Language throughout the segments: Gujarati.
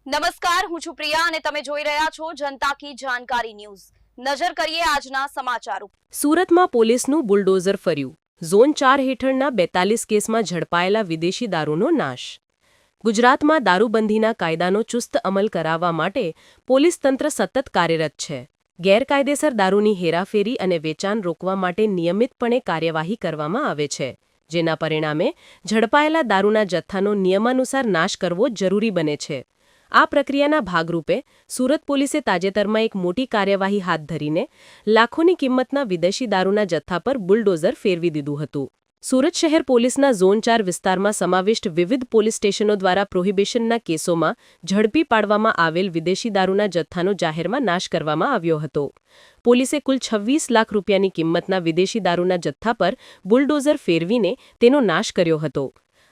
નમસ્કાર, હું છું પ્રિયા અને તમે જોઈ રહ્યા છો જનતા કી જાણકારી ન્યૂઝ। નજર કરીએ આજના સમાચાર ઉપર। સુરતમાં પોલીસનું બુલડોઝર ફર્યું। ઝોન 4 હેઠળના 42 કેસમાં ઝડપાયેલા વિદેશી દારૂનો નાશ। ગુજરાતમાં દારૂબંધીના કાયદાનો ચુસ્ત અમલ કરાવવા માટે પોલીસ તંત્ર સતત કાર્યરત છે। ગેરકાયદેસર દારૂની હેરાફેરી અને વેચાણ રોકવા માટે નિયમિતપણે કાર્યવાહી કરવામાં આવે છે, જેના પરિણામે ઝડપાયેલા દારૂના જથ્થાનો નિયમાનુસાર નાશ કરવો જરૂરી બને છે। આ પ્રક્રિયાના ભાગરૂપે સુરત પોલીસે તાજેતરમાં એક મોટી કાર્યવાહી હાથ ધરીને લાખોની કિંમતના વિદેશી દારૂના જથ્થા પર બુલડોઝર ફેરવી દીધું હતું। સુરત શહેર પોલીસના ઝોન 4 વિસ્તારમાં સમાવિષ્ટ વિવિધ પોલીસ સ્ટેશનો દ્વારા પ્રોહિબિશનના કેસોમાં ઝડપી પાડવામાં આવેલ વિદેશી દારૂના જથ્થાનો જાહેરમાં નાશ કરવામાં આવ્યો હતો। પોલીસે કુલ 26 લાખ રૂપિયાની કિંમતના વિદેશી દારૂના જથ્થા પર બુલડોઝર ફેરવીને તેનો નાશ કર્યો હતો।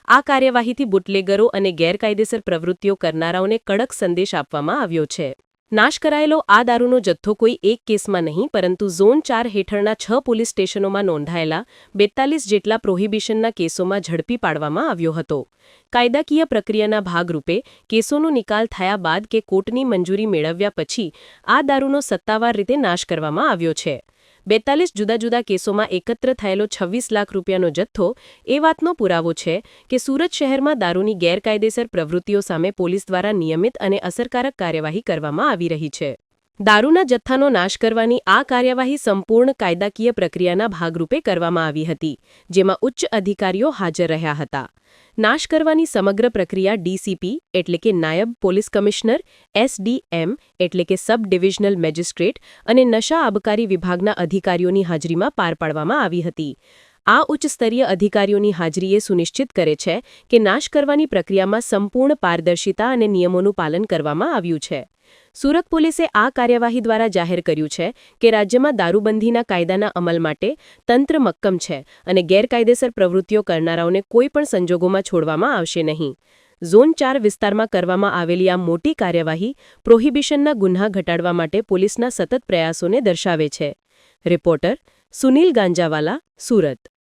આ કાર્યવાહીથી બુટલેગરો અને ગેરકાયદેસર પ્રવૃત્તિઓ કરનારાઓને કડક સંદેશ આપવામાં આવ્યો છે। નાશ કરાયેલો આ દારૂનો જથ્થો કોઈ એક કેસમાં નહીં પરંતુ ઝોન 4 હેઠળના 6 પોલીસ સ્ટેશનોમાં નોંધાયેલા 42 જેટલા પ્રોહિબિશનના કેસોમાં ઝડપી પાડવામાં આવ્યો હતો। કાયદાકીય પ્રક્રિયાના ભાગરૂપે કેસોનો નિકાલ થયા બાદ કે કોર્ટની મંજૂરી મેળવ્યા પછી આ દારૂનો સત્તાવાર રીતે નાશ કરવામાં આવ્યો છે। 42 જુદા જુદા કેસોમાં એકત્ર થયેલો 26 લાખ રૂપિયાનો જથ્થો એ વાતનો પુરાવો છે કે સુરત શહેરમાં દારૂની ગેરકાયદેસર પ્રવૃત્તિઓ સામે પોલીસ દ્વારા નિયમિત અને અસરકારક કાર્યવાહી કરવામાં આવી રહી છે। દારૂના જથ્થાનો નાશ કરવાની આ કાર્યવાહી સંપૂર્ણ કાયદાકીય પ્રક્રિયાના ભાગરૂપે કરવામાં આવી હતી, જેમાં ઉચ્ચ અધિકારીઓ હાજર રહ્યા હતા। નાશ કરવાની સમગ્ર પ્રક્રિયા ડીસીપી એટલે કે નાયબ પોલીસ કમિશનર, એસડીએમ એટલે કે સબ ડિવિઝનલ મેજિસ્ટ્રેટ અને નશા આબકારી વિભાગના અધિકારીઓની હાજરીમાં પાર પાડવામાં આવી હતી। આ ઉચ્ચ સ્તરીય અધિકારીઓની હાજરી એ સુનિશ્ચિત કરે છે કે નાશ કરવાની પ્રક્રિયામાં સંપૂર્ણ પારદર્શિતા અને નિયમોનું પાલન કરવામાં આવ્યું છે। સુરત પોલીસે આ કાર્યવાહી દ્વારા જાહેર કર્યું છે કે રાજ્યમાં દારૂબંધીના કાયદાના અમલ માટે તંત્ર મક્કમ છે અને ગેરકાયદેસર પ્રવૃત્તિઓ કરનારાઓને કોઈ પણ સંજોગોમાં છોડવામાં આવશે નહીં। ઝોન 4 વિસ્તારમાં કરવામાં આવેલી આ મોટી કાર્યવાહી પ્રોહિબિશનના ગુન્હા ઘટાડવા માટે પોલીસના સતત પ્રયાસોને દર્શાવે છે। રિપોર્ટર સુનિલ ગાંજાવાલા, સુરત।